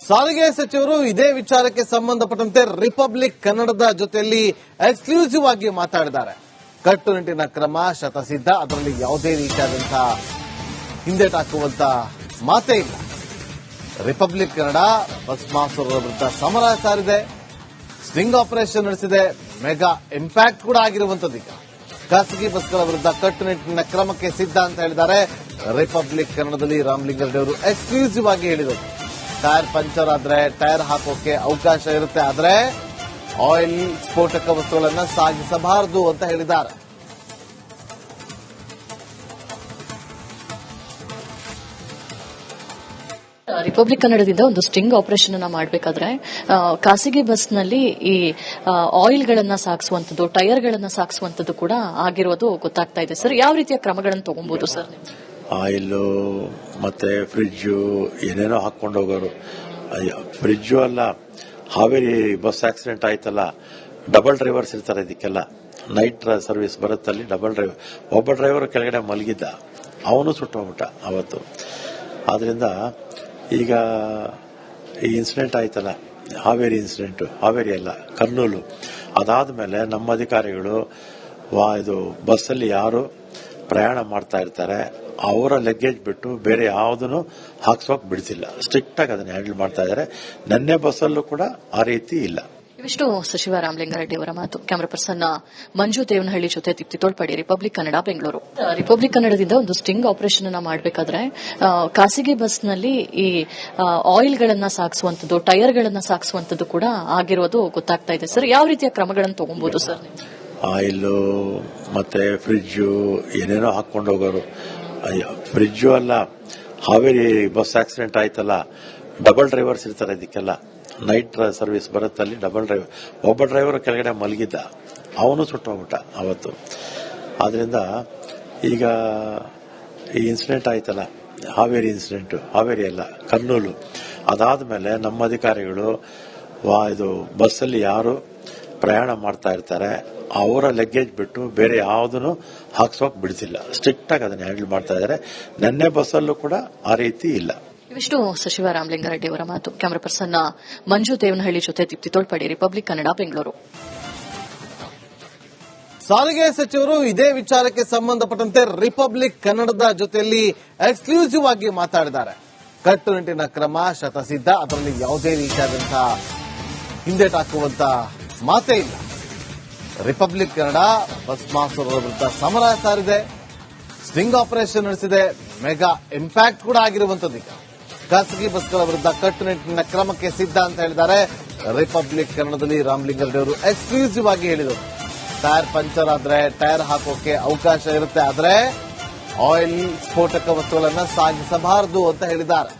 ಸಾರಿಗೆ ಸಚಿವರು ಇದೇ ವಿಚಾರಕ್ಕೆ ಸಂಬಂಧಪಟ್ಟಂತೆ ರಿಪಬ್ಲಿಕ್ ಕನ್ನಡದ ಜೊತೆಯಲ್ಲಿ ಎಕ್ಸ್ಕ್ಲೂಸಿವ್ ಆಗಿ ಮಾತಾಡಿದ್ದಾರೆ. ಕಟ್ಟುನಿಟ್ಟಿನ ಕ್ರಮ ಶತಸಿದ್ಧ, ಅದರಲ್ಲಿ ಯಾವುದೇ ರೀತಿಯಾದಂತಹ ಹಿಂದೆಟಾಕುವಂತ ಮಾತೇ ಇಲ್ಲ. ರಿಪಬ್ಲಿಕ್ ಕನ್ನಡ ಬಸ್ ಮಾಸ್ಟರ್ಗಳ ವಿರುದ್ಧ ಸಮರ ಸಾರಿದೆ, ಸ್ಟಿಂಗ್ ಆಪರೇಷನ್ ನಡೆಸಿದೆ, ಮೆಗಾ ಇಂಪ್ಯಾಕ್ಟ್ ಕೂಡ ಆಗಿರುವಂತದ್ದು. ಈಗ ಖಾಸಗಿ ಬಸ್ಗಳ ವಿರುದ್ಧ ಕಟ್ಟುನಿಟ್ಟಿನ ಕ್ರಮಕ್ಕೆ ಸಿದ್ಧ ಅಂತ ಹೇಳಿದ್ದಾರೆ. ರಿಪಬ್ಲಿಕ್ ಕನ್ನಡದಲ್ಲಿ ರಾಮಲಿಂಗಾರೆಡ್ಡಿ ಅವರು ಎಕ್ಸ್ಕ್ಲೂಸಿವ್ ಆಗಿ ಹೇಳಿದರು. ಟೈರ್ ಪಂಚರ್ ಆದ್ರೆ ಟೈರ್ ಹಾಕೋಕೆ ಅವಕಾಶ ಇರುತ್ತೆ, ಆದ್ರೆ ಆಯಿಲ್ ಸ್ಫೋಟಕ ವಸ್ತುಗಳನ್ನು ಸಾಗಿಸಬಾರದು ಅಂತ ಹೇಳಿದ್ದಾರೆ. ರಿಪಬ್ಲಿಕ್ ಕನ್ನಡದಿಂದ ಒಂದು ಸ್ಟಿಂಗ್ ಆಪರೇಷನ್ ಅನ್ನ ಮಾಡಬೇಕಾದ್ರೆ ಖಾಸಗಿ ಬಸ್ನಲ್ಲಿ ಈ ಆಯಿಲ್ಗಳನ್ನ ಸಾಗಿಸುವಂತದ್ದು, ಟೈರ್ಗಳನ್ನ ಸಾಗಿಸುವಂತದ್ದು ಕೂಡ ಆಗಿರೋದು ಗೊತ್ತಾಗ್ತಾ ಇದೆ ಸರ್. ಯಾವ ರೀತಿಯ ಕ್ರಮಗಳನ್ನು ತಗೊಬಹುದು ಸರ್? ಆಯಿಲ್ ಮತ್ತೆ ಫ್ರಿಡ್ಜು ಏನೇನೋ ಹಾಕೊಂಡು ಹೋಗೋರು. ಫ್ರಿಡ್ಜು ಅಲ್ಲ, ಹಾವೇರಿ ಬಸ್ ಆಕ್ಸಿಡೆಂಟ್ ಆಯ್ತಲ್ಲ, ಡಬಲ್ ಡ್ರೈವರ್ಸ್ ಇರ್ತಾರೆ ಇದಕ್ಕೆಲ್ಲ. ನೈಟ್ ಸರ್ವಿಸ್ ಬರುತ್ತಲ್ಲಿ ಡಬಲ್ ಡ್ರೈವರ್, ಒಬ್ಬ ಡ್ರೈವರ್ ಕೆಳಗಡೆ ಮಲಗಿದ್ದ, ಅವನು ಸುಟ್ಟೋಗ್ಬಿಟ್ಟ ಅವತ್ತು. ಆದ್ರಿಂದ ಈಗ ಈ ಇನ್ಸಿಡೆಂಟ್ ಆಯ್ತಲ್ಲ, ಹಾವೇರಿ ಇನ್ಸಿಡೆಂಟ್, ಹಾವೇರಿ ಅಲ್ಲ ಕರ್ನೂಲು, ಅದಾದ್ಮೇಲೆ ನಮ್ಮ ಅಧಿಕಾರಿಗಳು ಇದು ಬಸ್ಸಲ್ಲಿ ಯಾರು ಪ್ರಯಾಣ ಮಾಡ್ತಾ ಇರ್ತಾರೆ ಅವರ ಲಗೇಜ್ ಬಿಟ್ಟು ಬೇರೆ ಯಾವುದನ್ನು ಹಾಕ್ಸೋಕ್ ಬಿಡ್ತಿಲ್ಲ. ಸ್ಟ್ರಿಕ್ಟ್ ಆಗಿ ಅದನ್ನ ಹ್ಯಾಂಡಲ್ ಮಾಡ್ತಾ ಇದ್ದಾರೆ. ನೆನ್ನೆ ಬಸ್ಸಲ್ಲೂ ಕೂಡ ಆ ರೀತಿ ಇಲ್ಲ. ಇವಿಷ್ಟು ಸಚಿವ ರಾಮಲಿಂಗಾರೆಡ್ಡಿ ಅವರ ಮಾತು. ಕ್ಯಾಮರಾ ಪರ್ಸನ್ ಮಂಜು ದೇವನಹಳ್ಳಿ ಜೊತೆ ದೀಪ್ತಿ ತೋಳ್ಪಾಡಿ, ರಿಪಬ್ಲಿಕ್ ಕನ್ನಡ, ಬೆಂಗಳೂರು. ರಿಪಬ್ಲಿಕ್ ಕನ್ನಡದಿಂದ ಒಂದು ಸ್ಟಿಂಗ್ ಆಪರೇಷನ್ ಅನ್ನ ಮಾಡಬೇಕಾದ್ರೆ ಖಾಸಗಿ ಬಸ್ನಲ್ಲಿ ಈ ಆಯಿಲ್ಗಳನ್ನ ಸಾಗಿಸುವಂತದ್ದು, ಟೈರ್ಗಳನ್ನ ಸಾಗಿಸುವಂತದ್ದು ಕೂಡ ಆಗಿರೋದು ಗೊತ್ತಾಗ್ತಾ ಇದೆ ಸರ್. ಯಾವ ರೀತಿಯ ಕ್ರಮಗಳನ್ನು ತಗೊಬಹುದು ಸರ್? ಆಯಿಲ್ ಮತ್ತೆ ಫ್ರಿಡ್ಜು ಏನೇನೋ ಹಾಕೊಂಡು ಹೋಗೋರು. ಫ್ರಿಡ್ಜು ಅಲ್ಲ, ಹಾವೇರಿ ಬಸ್ ಆಕ್ಸಿಡೆಂಟ್ ಆಯ್ತಲ್ಲ, ಡಬಲ್ ಡ್ರೈವರ್ಸ್ ಇರ್ತಾರೆ ಇದಕ್ಕೆಲ್ಲ. ನೈಟ್ ಸರ್ವಿಸ್ ಬರುತ್ತಲ್ಲಿ ಡಬಲ್ ಡ್ರೈವರ್, ಒಬ್ಬ ಡ್ರೈವರ್ ಕೆಳಗಡೆ ಮಲಗಿದ್ದ, ಅವನು ಸುಟ್ಟೋಗ್ಬಿಟ್ಟ ಅವತ್ತು. ಆದ್ರಿಂದ ಈಗ ಈ ಇನ್ಸಿಡೆಂಟ್ ಆಯ್ತಲ್ಲ, ಹಾವೇರಿ ಇನ್ಸಿಡೆಂಟ್, ಹಾವೇರಿ ಅಲ್ಲ ಕರ್ನೂಲು, ಅದಾದ್ಮೇಲೆ ನಮ್ಮ ಅಧಿಕಾರಿಗಳು ಇದು ಬಸ್ಸಲ್ಲಿ ಯಾರು ಪ್ರಯಾಣ ಮಾಡ್ತಾ ಇರ್ತಾರೆ ಅವರ ಲಗೇಜ್ ಬಿಟ್ಟು ಬೇರೆ ಯಾವುದನ್ನು ಹಾಕ್ಸೋಕ್ ಬಿಡ್ತಿಲ್ಲ. ಸ್ಟ್ರಿಕ್ಟ್ ಆಗಿ ಅದನ್ನ ಹ್ಯಾಂಡಲ್ ಮಾಡ್ತಾ ಇದ್ದಾರೆ. ನೆನ್ನೆ ಬಸ್ಸಲ್ಲೂ ಕೂಡ ಆ ರೀತಿ ಇಲ್ಲ. ಇವಿಷ್ಟು ಸಚಿವ ರಾಮಲಿಂಗಾರೆಡ್ಡಿ ಅವರ ಮಾತು. ಕ್ಯಾಮರಾ ಪರ್ಸನ್ ಮಂಜು ದೇವನಹಳ್ಳಿ ಜೊತೆ ದೀಪ್ತಿ ತೋಳ್ಪಾಡಿ, ರಿಪಬ್ಲಿಕ್ ಕನ್ನಡ, ಬೆಂಗಳೂರು. ಸಾರಿಗೆ ಸಚಿವರು ಇದೇ ವಿಚಾರಕ್ಕೆ ಸಂಬಂಧಪಟ್ಟಂತೆ ರಿಪಬ್ಲಿಕ್ ಕನ್ನಡದ ಜೊತೆಯಲ್ಲಿ ಎಕ್ಸ್ಕ್ಲೂಸಿವ್ ಆಗಿ ಮಾತಾಡಿದ್ದಾರೆ. ಕಟ್ಟುನಿಟ್ಟಿನ ಕ್ರಮ ಶತಸಿದ್ಧ, ಅದರಲ್ಲಿ ಯಾವುದೇ ರೀತಿಯಾದಂತಹ ಹಿಂದೆಟಾಕುವಂತ ಮಾತೇ ಇಲ್ಲ. ರಿಪಬ್ಲಿಕ್ ಕನ್ನಡ ಬಸ್ ಮಾಸ್ಟರ್ಗಳ ವಿರುದ್ಧ ಸಮರ ಸಾರಿದೆ, ಸ್ಟಿಂಗ್ ಆಪರೇಷನ್ ನಡೆಸಿದೆ, ಮೆಗಾ ಇಂಪ್ಯಾಕ್ಟ್ ಕೂಡ ಆಗಿರುವಂತದ್ದು. ಈಗ ಖಾಸಗಿ ಬಸ್ಗಳ ವಿರುದ್ಧ ಕಟ್ಟುನಿಟ್ಟಿನ ಕ್ರಮಕ್ಕೆ ಸಿದ್ಧ ಅಂತ ಹೇಳಿದ್ದಾರೆ. ರಿಪಬ್ಲಿಕ್ ಕನ್ನಡದಲ್ಲಿ ರಾಮಲಿಂಗಾರೆಡ್ಡಿ ಅವರು ಎಕ್ಸ್ಕ್ಲೂಸಿವ್ ಆಗಿ ಹೇಳಿದರು. ಟೈರ್ ಪಂಚರ್ ಆದ್ರೆ ಟೈರ್ ಹಾಕೋಕೆ ಅವಕಾಶ ಇರುತ್ತೆ, ಆದ್ರೆ ಆಯಿಲ್ ಸ್ಫೋಟಕ ವಸ್ತುಗಳನ್ನು ಸಾಗಿಸಬಾರದು ಅಂತ ಹೇಳಿದ್ದಾರೆ.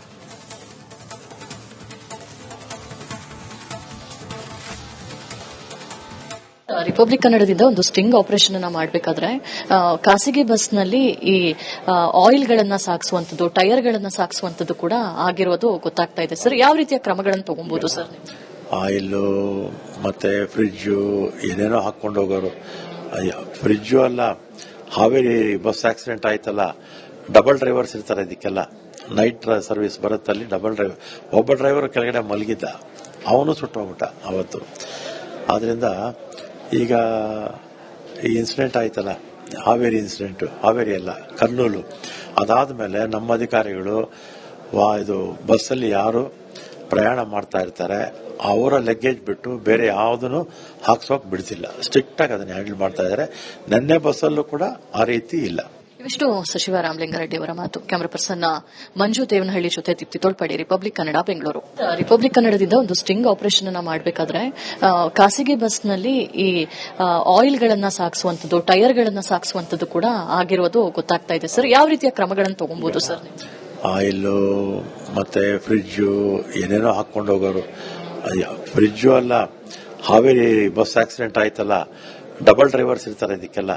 ರಿಪಬ್ಲಿಕ್ ಕನ್ನಡದಿಂದ ಒಂದು ಸ್ಟಿಂಗ್ ಆಪರೇಷನ್ ಅನ್ನ ಮಾಡಬೇಕಾದ್ರೆ ಖಾಸಗಿ ಬಸ್ನಲ್ಲಿ ಈ ಆಯಿಲ್ಗಳನ್ನ ಸಾಗಿಸುವಂತದ್ದು, ಟೈರ್ಗಳನ್ನ ಸಾಗಿಸುವಂತದ್ದು ಕೂಡ ಆಗಿರೋದು ಗೊತ್ತಾಗ್ತಾ ಇದೆ ಸರ್. ಯಾವ ರೀತಿಯ ಕ್ರಮಗಳನ್ನು ತಗೊಬಹುದು ಸರ್? ಆಯಿಲ್ ಮತ್ತೆ ಫ್ರಿಡ್ಜು ಏನೇನೋ ಹಾಕೊಂಡು ಹೋಗೋರು. ಫ್ರಿಡ್ಜು ಅಲ್ಲ, ಹಾವೇರಿ ಬಸ್ ಆಕ್ಸಿಡೆಂಟ್ ಆಯ್ತಲ್ಲ, ಡಬಲ್ ಡ್ರೈವರ್ಸ್ ಇರ್ತಾರೆ ಇದಕ್ಕೆಲ್ಲ. ನೈಟ್ ಸರ್ವಿಸ್ ಬರುತ್ತಲ್ಲಿ ಡಬಲ್ ಡ್ರೈವರ್, ಒಬ್ಬ ಡ್ರೈವರ್ ಕೆಳಗಡೆ ಮಲಗಿದ್ದ, ಅವನು ಸುಟ್ಟೋಗ್ಬಿಟ್ಟ ಅವತ್ತು. ಆದ್ರಿಂದ ಈಗ ಈ ಇನ್ಸಿಡೆಂಟ್ ಆಯ್ತಲ್ಲ, ಹಾವೇರಿ ಇನ್ಸಿಡೆಂಟ್, ಹಾವೇರಿ ಅಲ್ಲ ಕರ್ನೂಲು, ಅದಾದ್ಮೇಲೆ ನಮ್ಮ ಅಧಿಕಾರಿಗಳು ಇದು ಬಸ್ಸಲ್ಲಿ ಯಾರು ಪ್ರಯಾಣ ಮಾಡ್ತಾ ಇರ್ತಾರೆ ಅವರ ಲಗೇಜ್ ಬಿಟ್ಟು ಬೇರೆ ಯಾವುದನ್ನು ಹಾಕ್ಸೋಕ್ ಬಿಡ್ತಿಲ್ಲ. ಸ್ಟ್ರಿಕ್ಟ್ ಆಗಿ ಅದನ್ನ ಹ್ಯಾಂಡಲ್ ಮಾಡ್ತಾ ಇದ್ದಾರೆ. ನೆನ್ನೆ ಬಸ್ಸಲ್ಲೂ ಕೂಡ ಆ ರೀತಿ ಇಲ್ಲ. ಇವಿಷ್ಟು ಸಚಿವ ರಾಮಲಿಂಗಾರೆಡ್ಡಿ ಅವರ ಮಾತು. ಕ್ಯಾಮರಾ ಪರ್ಸನ್ ಮಂಜು ದೇವನಹಳ್ಳಿ ಜೊತೆ ದೀಪ್ತಿ ತೋಳ್ಪಾಡಿ, ರಿಪಬ್ಲಿಕ್ ಕನ್ನಡ, ಬೆಂಗಳೂರು. ರಿಪಬ್ಲಿಕ್ ಕನ್ನಡದಿಂದ ಒಂದು ಸ್ಟಿಂಗ್ ಆಪರೇಷನ್ ಅನ್ನ ಮಾಡಬೇಕಾದ್ರೆ ಖಾಸಗಿ ಬಸ್ನಲ್ಲಿ ಈ ಆಯಿಲ್ಗಳನ್ನ ಸಾಗಿಸುವಂತದ್ದು, ಟೈರ್ಗಳನ್ನ ಸಾಗಿಸುವಂತದ್ದು ಕೂಡ ಆಗಿರೋದು ಗೊತ್ತಾಗ್ತಾ ಇದೆ ಸರ್. ಯಾವ ರೀತಿಯ ಕ್ರಮಗಳನ್ನು ತಗೊಬಹುದು ಸರ್? ಆಯಿಲ್ ಮತ್ತೆ ಫ್ರಿಡ್ಜು ಏನೇನೋ ಹಾಕೊಂಡು ಹೋಗೋರು. ಫ್ರಿಡ್ಜು ಅಲ್ಲ, ಹಾವೇರಿ ಬಸ್ ಆಕ್ಸಿಡೆಂಟ್ ಆಯ್ತಲ್ಲ, ಡಬಲ್ ಡ್ರೈವರ್ಸ್ ಇರ್ತಾರೆ ಇದಕ್ಕೆಲ್ಲ.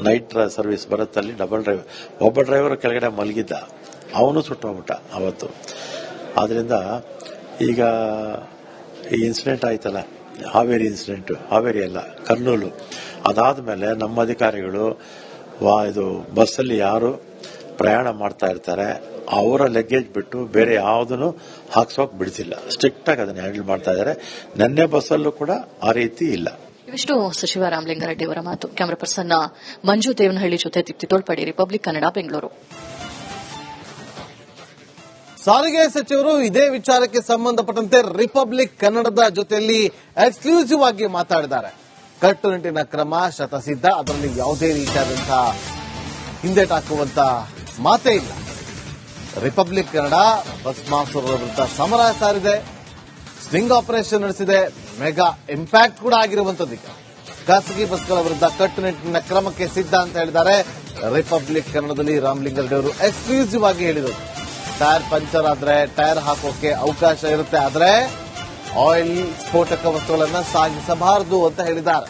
ನೈಟ್ ಸರ್ವಿಸ್ ಬರುತ್ತಲ್ಲಿ ಡಬಲ್ ಡ್ರೈವರ್, ಒಬ್ಬ ಡ್ರೈವರ್ ಕೆಳಗಡೆ ಮಲಗಿದ್ದ, ಅವನು ಸುಟ್ಟೋಗ್ಬಿಟ್ಟ ಅವತ್ತು. ಆದ್ರಿಂದ ಈಗ ಈ ಇನ್ಸಿಡೆಂಟ್ ಆಯ್ತಲ್ಲ, ಹಾವೇರಿ ಇನ್ಸಿಡೆಂಟ್, ಹಾವೇರಿ ಅಲ್ಲ ಕರ್ನೂಲು, ಅದಾದ್ಮೇಲೆ ನಮ್ಮ ಅಧಿಕಾರಿಗಳು ಇದು ಬಸ್ಸಲ್ಲಿ ಯಾರು ಪ್ರಯಾಣ ಮಾಡ್ತಾ ಇರ್ತಾರೆ ಅವರ ಲಗೇಜ್ ಬಿಟ್ಟು ಬೇರೆ ಯಾವುದನ್ನು ಹಾಕ್ಸೋಕ್ ಬಿಡ್ತಿಲ್ಲ. ಸ್ಟ್ರಿಕ್ಟ್ ಆಗಿ ಅದನ್ನ ಹ್ಯಾಂಡಲ್ ಮಾಡ್ತಾ ಇದ್ದಾರೆ. ನೆನ್ನೆ ಬಸ್ಸಲ್ಲೂ ಕೂಡ ಆ ರೀತಿ ಇಲ್ಲ. ಇವಿಷ್ಟು ಸಚಿವ ರಾಮಲಿಂಗಾರೆಡ್ಡಿ ಅವರ ಮಾತು. ಕ್ಯಾಮರಾ ಪರ್ಸನ್ ಮಂಜು ದೇವನಹಳ್ಳಿ ಜೊತೆ ದೀಪ್ತಿ ತೋಳ್ಪಡಿ, ರಿಪಬ್ಲಿಕ್ ಕನ್ನಡ, ಬೆಂಗಳೂರು. ಸಾರಿಗೆ ಸಚಿವರು ಇದೇ ವಿಚಾರಕ್ಕೆ ಸಂಬಂಧಪಟ್ಟಂತೆ ರಿಪಬ್ಲಿಕ್ ಕನ್ನಡದ ಜೊತೆಯಲ್ಲಿ ಎಕ್ಸ್ಕ್ಲೂಸಿವ್ ಆಗಿ ಮಾತಾಡಿದ್ದಾರೆ. ಕಟ್ಟುನಿಟ್ಟಿನ ಕ್ರಮ ಶತಸಿದ್ಧ, ಅದರಲ್ಲಿ ಯಾವುದೇ ರೀತಿಯಾದಂತಹ ಹಿಂದೆಟಾಕುವಂತ ಮಾತೇ ಇಲ್ಲ. ರಿಪಬ್ಲಿಕ್ ಕನ್ನಡ ಬಸ್ ಮಾಫಿಯಾಗಳ ವಿರುದ್ಧ ಸಮರ ಸಾರಿದೆ, ಸ್ಟಿಂಗ್ ಆಪರೇಷನ್ ನಡೆಸಿದೆ, ಮೆಗಾ ಇಂಪ್ಯಾಕ್ಟ್ ಕೂಡ ಆಗಿರುವಂತದ್ದು. ಈಗ ಖಾಸಗಿ ಬಸ್ಗಳ ವಿರುದ್ಧ ಕಟ್ಟುನಿಟ್ಟಿನ ಕ್ರಮಕ್ಕೆ ಸಿದ್ಧ ಅಂತ ಹೇಳಿದ್ದಾರೆ. ರಿಪಬ್ಲಿಕ್ ಕನ್ನಡದಲ್ಲಿ ರಾಮಲಿಂಗಾರೆಡ್ಡಿ ಅವರು ಎಕ್ಸ್ಕ್ಲೂಸಿವ್ ಆಗಿ ಹೇಳಿದರು, ಟೈರ್ ಪಂಚರ್ ಆದ್ರೆ ಟೈರ್ ಹಾಕೋಕೆ ಅವಕಾಶ ಇರುತ್ತೆ, ಆದ್ರೆ ಆಯಿಲ್ ಸ್ಫೋಟಕ ವಸ್ತುಗಳನ್ನ ಸಾಗಿಸಬಾರದು ಅಂತ ಹೇಳಿದ್ದಾರೆ.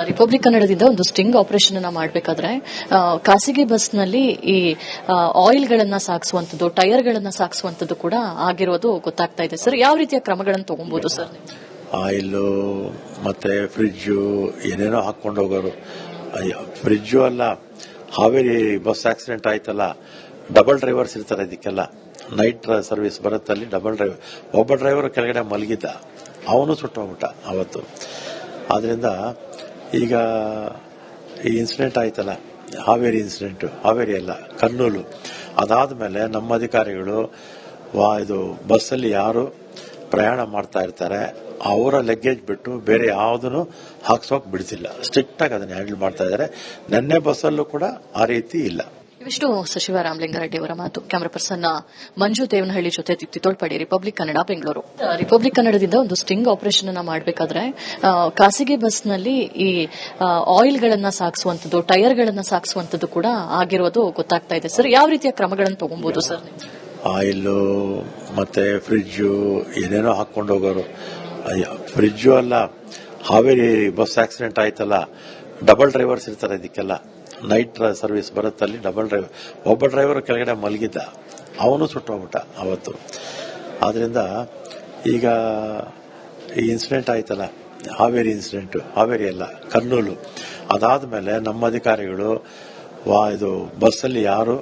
ರಿಪಬ್ಲಿಕ್ ಕನ್ನಡದಿಂದ ಒಂದು ಸ್ಟಿಂಗ್ ಆಪರೇಷನ್ ಅನ್ನ ಮಾಡಬೇಕಾದ್ರೆ ಖಾಸಗಿ ಬಸ್ನಲ್ಲಿ ಈ ಆಯಿಲ್ಗಳನ್ನ ಸಾಗಿಸುವಂತದ್ದು, ಟೈರ್ಗಳನ್ನ ಸಾಗಿಸುವಂತದ್ದು ಕೂಡ ಆಗಿರೋದು ಗೊತ್ತಾಗ್ತಾ ಇದೆ ಸರ್. ಯಾವ ರೀತಿಯ ಕ್ರಮಗಳನ್ನು ತಗೊಬಹುದು ಸರ್? ಆಯಿಲ್ ಮತ್ತೆ ಫ್ರಿಡ್ಜು ಏನೇನೋ ಹಾಕೊಂಡು ಹೋಗೋರು. ಫ್ರಿಡ್ಜು ಅಲ್ಲ, ಹಾವೇರಿ ಬಸ್ ಆಕ್ಸಿಡೆಂಟ್ ಆಯ್ತಲ್ಲ, ಡಬಲ್ ಡ್ರೈವರ್ಸ್ ಇರ್ತಾರೆ ಇದಕ್ಕೆಲ್ಲ. ನೈಟ್ ಸರ್ವಿಸ್ ಬರುತ್ತಲ್ಲಿ ಡಬಲ್ ಡ್ರೈವರ್, ಒಬ್ಬ ಡ್ರೈವರ್ ಕೆಳಗಡೆ ಮಲಗಿದ್ದ, ಅವನು ಸುಟ್ಟೋಗ್ಬಿಟ್ಟ ಅವತ್ತು. ಆದ್ರಿಂದ ಈಗ ಈ ಇನ್ಸಿಡೆಂಟ್ ಆಯ್ತಲ್ಲ, ಹಾವೇರಿ ಇನ್ಸಿಡೆಂಟ್, ಹಾವೇರಿ ಅಲ್ಲ ಕರ್ನೂಲು, ಅದಾದ್ಮೇಲೆ ನಮ್ಮ ಅಧಿಕಾರಿಗಳು ಇದು ಬಸ್ಸಲ್ಲಿ ಯಾರು ಪ್ರಯಾಣ ಮಾಡ್ತಾ ಇರ್ತಾರೆ ಅವರ ಲಗೇಜ್ ಬಿಟ್ಟು ಬೇರೆ ಯಾವುದನ್ನು ಹಾಕ್ಸೋಕ್ ಬಿಡ್ತಿಲ್ಲ. ಸ್ಟ್ರಿಕ್ಟ್ ಆಗಿ ಅದನ್ನ ಹ್ಯಾಂಡಲ್ ಮಾಡ್ತಾ ಇದ್ದಾರೆ. ನೆನ್ನೆ ಬಸ್ಸಲ್ಲೂ ಕೂಡ ಆ ರೀತಿ ಇಲ್ಲ. ಇವಿಷ್ಟು ಸಚಿವ ರಾಮಲಿಂಗಾರೆಡ್ಡಿ ಅವರ ಮಾತು. ಕ್ಯಾಮರಾ ಪರ್ಸನ್ ಮಂಜು ದೇವನಹಳ್ಳಿ ಜೊತೆ ದೀಪ್ತಿ ತೋಳ್ಪಡಿ, ರಿಪಬ್ಲಿಕ್ ಕನ್ನಡ, ಬೆಂಗಳೂರು. ರಿಪಬ್ಲಿಕ್ ಕನ್ನಡದಿಂದ ಒಂದು ಸ್ಟಿಂಗ್ ಆಪರೇಷನ್ ಅನ್ನ ಮಾಡಬೇಕಾದ್ರೆ ಖಾಸಗಿ ಬಸ್ನಲ್ಲಿ ಈ ಆಯಿಲ್ಗಳನ್ನ ಸಾಗಿಸುವಂತದ್ದು, ಟೈರ್ಗಳನ್ನ ಸಾಗಿಸುವಂತದ್ದು ಕೂಡ ಆಗಿರೋದು ಗೊತ್ತಾಗ್ತಾ ಇದೆ ಸರ್. ಯಾವ ರೀತಿಯ ಕ್ರಮಗಳನ್ನು ತಗೊಬಹುದು ಸರ್? ಆಯಿಲ್ ಮತ್ತೆ ಫ್ರಿಡ್ಜು ಏನೇನೋ ಹಾಕೊಂಡು ಹೋಗೋರು. ಫ್ರಿಡ್ಜು ಅಲ್ಲ, ಹಾವೇರಿ ಬಸ್ ಆಕ್ಸಿಡೆಂಟ್ ಆಯ್ತಲ್ಲ, ಡಬಲ್ ಡ್ರೈವರ್ಸ್ ಇರ್ತಾರೆ ಇದಕ್ಕೆಲ್ಲ. ನೈಟ್ ಸರ್ವಿಸ್ ಬರುತ್ತಲ್ಲಿ ಡಬಲ್ ಡ್ರೈವರ್, ಒಬ್ಬ ಡ್ರೈವರ್ ಕೆಳಗಡೆ ಮಲಗಿದ್ದ, ಅವನು ಸುಟ್ಟೋಗ್ಬಿಟ್ಟ ಅವತ್ತು. ಆದ್ರಿಂದ ಈಗ ಈ ಇನ್ಸಿಡೆಂಟ್ ಆಯ್ತಲ್ಲ, ಹಾವೇರಿ ಇನ್ಸಿಡೆಂಟ್, ಹಾವೇರಿ ಅಲ್ಲ ಕರ್ನೂಲು, ಅದಾದ್ಮೇಲೆ ನಮ್ಮ ಅಧಿಕಾರಿಗಳು ಇದು ಬಸ್ಸಲ್ಲಿ ಯಾರು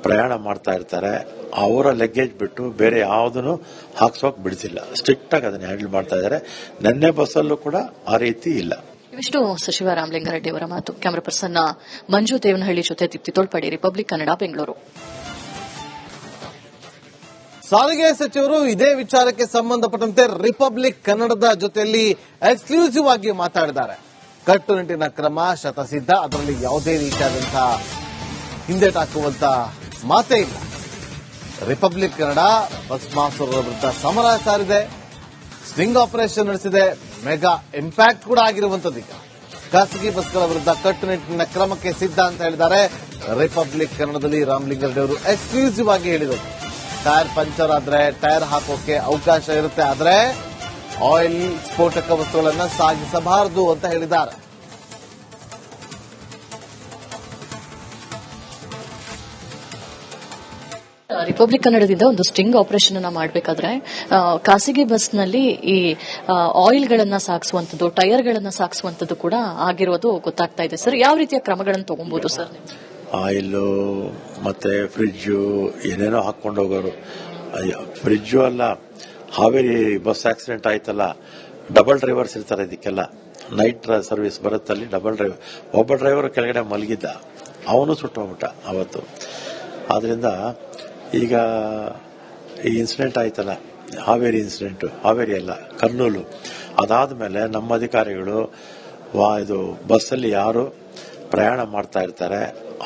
ಪ್ರಯಾಣ ಮಾಡ್ತಾ ಇರ್ತಾರೆ ಅವರ ಲಗೇಜ್ ಬಿಟ್ಟು ಬೇರೆ ಯಾವುದನ್ನು ಹಾಕ್ಸೋಕ್ ಬಿಡ್ತಿಲ್ಲ. ಸ್ಟ್ರಿಕ್ಟ್ ಆಗಿ ಅದನ್ನ ಹ್ಯಾಂಡಲ್ ಮಾಡ್ತಾ ಇದ್ದಾರೆ. ನೆನ್ನೆ ಬಸ್ಸಲ್ಲೂ ಕೂಡ ಆ ರೀತಿ ಇಲ್ಲ. ಇವಿಷ್ಟು ಸಚಿವ ರಾಮಲಿಂಗಾರೆಡ್ಡಿ ಅವರ ಮಾತು. ಕ್ಯಾಮರಾ ಪರ್ಸನ್ ಮಂಜು ದೇವನಹಳ್ಳಿ ಜೊತೆ ದೀಪ್ತಿ ತೋಳ್ಪಡಿ, ರಿಪಬ್ಲಿಕ್ ಕನ್ನಡ, ಬೆಂಗಳೂರು. ಸಾರಿಗೆ ಸಚಿವರು ಇದೇ ವಿಚಾರಕ್ಕೆ ಸಂಬಂಧಪಟ್ಟಂತೆ ರಿಪಬ್ಲಿಕ್ ಕನ್ನಡದ ಜೊತೆಯಲ್ಲಿ ಎಕ್ಸ್ಕ್ಲೂಸಿವ್ ಆಗಿ ಮಾತಾಡಿದ್ದಾರೆ. ಕಟ್ಟುನಿಟ್ಟಿನ ಕ್ರಮ ಶತಸಿದ್ಧ, ಅದರಲ್ಲಿ ಯಾವುದೇ ರೀತಿಯಾದಂತಹ ಹಿಂದೆಟಾಕುವಂತ ಮಾತೇ ಇಲ್ಲ. ರಿಪಬ್ಲಿಕ್ ಕನ್ನಡ ಬಸ್ ಮಾಫಿಯಾಗಳ ವಿರುದ್ಧ ಸಮರ ಸಾರಿದೆ, ಸ್ಟಿಂಗ್ ಆಪರೇಷನ್ ನಡೆಸಿದೆ, ಮೆಗಾ ಇಂಪ್ಯಾಕ್ಟ್ ಕೂಡ ಆಗಿರುವಂತದ್ದು. ಈಗ ಖಾಸಗಿ ಬಸ್ಗಳ ವಿರುದ್ಧ ಕಟ್ಟುನಿಟ್ಟಿನ ಕ್ರಮಕ್ಕೆ ಸಿದ್ಧ ಅಂತ ಹೇಳಿದ್ದಾರೆ. ರಿಪಬ್ಲಿಕ್ ಕನ್ನಡದಲ್ಲಿ ರಾಮಲಿಂಗಾರೆಡ್ಡಿ ಅವರು ಎಕ್ಸ್ಕ್ಲೂಸಿವ್ ಆಗಿ ಹೇಳಿದರು, ಟೈರ್ ಪಂಚರ್ ಆದ್ರೆ ಟೈರ್ ಹಾಕೋಕೆ ಅವಕಾಶ ಇರುತ್ತೆ, ಆದ್ರೆ ಆಯಿಲ್ ಸ್ಫೋಟಕ ವಸ್ತುಗಳನ್ನ ಸಾಗಿಸಬಾರದು ಅಂತ ಹೇಳಿದ್ದಾರೆ. ರಿಪಬ್ಲಿಕ್ ಕನ್ನಡದಿಂದ ಒಂದು ಸ್ಟಿಂಗ್ ಆಪರೇಷನ್ ಅನ್ನ ಮಾಡಬೇಕಾದ್ರೆ ಖಾಸಗಿ ಬಸ್ನಲ್ಲಿ ಈ ಆಯಿಲ್ಗಳನ್ನ ಸಾಗಿಸುವಂತದ್ದು, ಟೈರ್ಗಳನ್ನ ಸಾಗಿಸುವಂತದ್ದು ಕೂಡ ಆಗಿರೋದು ಗೊತ್ತಾಗ್ತಾ ಇದೆ ಸರ್. ಯಾವ ರೀತಿಯ ಕ್ರಮಗಳನ್ನು ತಗೊಬಹುದು ಸರ್? ಆಯಿಲ್ ಮತ್ತೆ ಫ್ರಿಡ್ಜು ಏನೇನೋ ಹಾಕೊಂಡು ಹೋಗೋರು. ಫ್ರಿಡ್ಜು ಅಲ್ಲ, ಹಾವೇರಿ ಬಸ್ ಆಕ್ಸಿಡೆಂಟ್ ಆಯ್ತಲ್ಲ, ಡಬಲ್ ಡ್ರೈವರ್ಸ್ ಇರ್ತಾರೆ ಇದಕ್ಕೆಲ್ಲ. ನೈಟ್ ಸರ್ವಿಸ್ ಬರುತ್ತಲ್ಲಿ ಡಬಲ್ ಡ್ರೈವರ್, ಒಬ್ಬ ಡ್ರೈವರ್ ಕೆಳಗಡೆ ಮಲಗಿದ್ದ, ಅವನು ಸುಟ್ಟೋಗ್ಬಿಟ್ಟ ಅವತ್ತು. ಆದ್ರಿಂದ ಈಗ ಈ ಇನ್ಸಿಡೆಂಟ್ ಆಯ್ತಲ್ಲ, ಹಾವೇರಿ ಇನ್ಸಿಡೆಂಟ್, ಹಾವೇರಿ ಅಲ್ಲ ಕರ್ನೂಲು, ಅದಾದ್ಮೇಲೆ ನಮ್ಮ ಅಧಿಕಾರಿಗಳು ಇದು ಬಸ್ಸಲ್ಲಿ ಯಾರು ಪ್ರಯಾಣ ಮಾಡ್ತಾ ಇರ್ತಾರೆ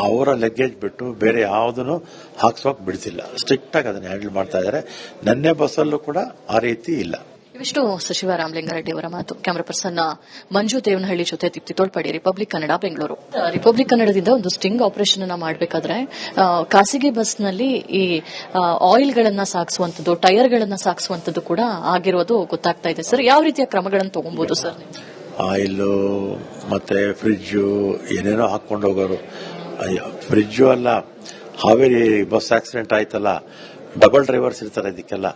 ಅವರ ಲಗೇಜ್ ಬಿಟ್ಟು ಬೇರೆ ಯಾವುದನ್ನು ಹಾಕ್ಸೋಕ್ ಬಿಡ್ತಿಲ್ಲ. ಸ್ಟ್ರಿಕ್ಟ್ ಆಗಿ ಅದನ್ನ ಹ್ಯಾಂಡಲ್ ಮಾಡ್ತಾ ಇದ್ದಾರೆ. ನೆನ್ನೆ ಬಸ್ಸಲ್ಲೂ ಕೂಡ ಆ ರೀತಿ ಇಲ್ಲ. ಇವಿಷ್ಟು ಸಚಿವ ರಾಮಲಿಂಗಾರೆಡ್ಡಿ ಅವರ ಮಾತು. ಕ್ಯಾಮರಾ ಪರ್ಸನ್ ಮಂಜು ದೇವನಹಳ್ಳಿ ಜೊತೆ ದೀಪ್ತಿ ತೋಳ್ಪಡಿ, ರಿಪಬ್ಲಿಕ್ ಕನ್ನಡ, ಬೆಂಗಳೂರು. ರಿಪಬ್ಲಿಕ್ ಕನ್ನಡದಿಂದ ಒಂದು ಸ್ಟಿಂಗ್ ಆಪರೇಷನ್ ಅನ್ನ ಮಾಡಬೇಕಾದ್ರೆ ಖಾಸಗಿ ಬಸ್ನಲ್ಲಿ ಈ ಆಯಿಲ್ಗಳನ್ನ ಸಾಗಿಸುವಂತದ್ದು, ಟೈರ್ಗಳನ್ನ ಸಾಗಿಸುವಂತದ್ದು ಕೂಡ ಆಗಿರೋದು ಗೊತ್ತಾಗ್ತಾ ಇದೆ ಸರ್. ಯಾವ ರೀತಿಯ ಕ್ರಮಗಳನ್ನು ತಗೊಬಹುದು ಸರ್? ಆಯಿಲ್ ಮತ್ತೆ ಫ್ರಿಡ್ಜು ಏನೇನೋ ಹಾಕೊಂಡು ಹೋಗೋರು. ಫ್ರಿಡ್ಜು ಅಲ್ಲ, ಹಾವೇರಿ ಬಸ್ ಆಕ್ಸಿಡೆಂಟ್ ಆಯ್ತಲ್ಲ, ಡಬಲ್ ಡ್ರೈವರ್ಸ್ ಇರ್ತಾರೆ ಇದಕ್ಕೆಲ್ಲ.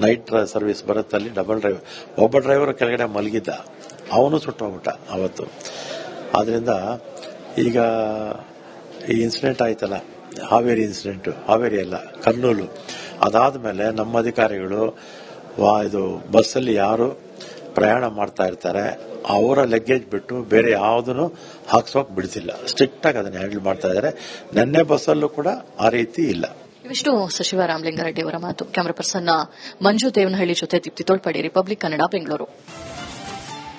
ನೈಟ್ ಸರ್ವಿಸ್ ಬರುತ್ತಲ್ಲಿ ಡಬಲ್ ಡ್ರೈವರ್, ಒಬ್ಬ ಡ್ರೈವರ್ ಕೆಳಗಡೆ ಮಲಗಿದ್ದ, ಅವನು ಸುಟ್ಟೋಗ್ಬಿಟ್ಟ ಅವತ್ತು. ಆದ್ರಿಂದ ಈಗ ಈ ಇನ್ಸಿಡೆಂಟ್ ಆಯ್ತಲ್ಲ, ಹಾವೇರಿ ಇನ್ಸಿಡೆಂಟ್, ಹಾವೇರಿ ಅಲ್ಲ ಕರ್ನೂಲು, ಅದಾದ್ಮೇಲೆ ನಮ್ಮ ಅಧಿಕಾರಿಗಳು ಇದು ಬಸ್ಸಲ್ಲಿ ಯಾರು ಪ್ರಯಾಣ ಮಾಡ್ತಾ ಇರ್ತಾರೆ ಅವರ ಲಗೇಜ್ ಬಿಟ್ಟು ಬೇರೆ ಯಾವುದನ್ನು ಹಾಕ್ಸೋಕ್ ಬಿಡ್ತಿಲ್ಲ. ಸ್ಟ್ರಿಕ್ಟ್ ಆಗಿ ಅದನ್ನ ಹ್ಯಾಂಡಲ್ ಮಾಡ್ತಾ ಇದ್ದಾರೆ. ನೆನ್ನೆ ಬಸ್ಸಲ್ಲೂ ಕೂಡ ಆ ರೀತಿ ಇಲ್ಲ. ಇವಿಷ್ಟು ಸಚಿವ ರಾಮಲಿಂಗಾರೆಡ್ಡಿ ಅವರ ಮಾತು. ಕ್ಯಾಮರಾ ಪರ್ಸನ್ ಮಂಜು ದೇವನಹಳ್ಳಿ ಜೊತೆ ದೀಪ್ತಿ ತೋಳ್ಪಡಿ, ರಿಪಬ್ಲಿಕ್ ಕನ್ನಡ, ಬೆಂಗಳೂರು.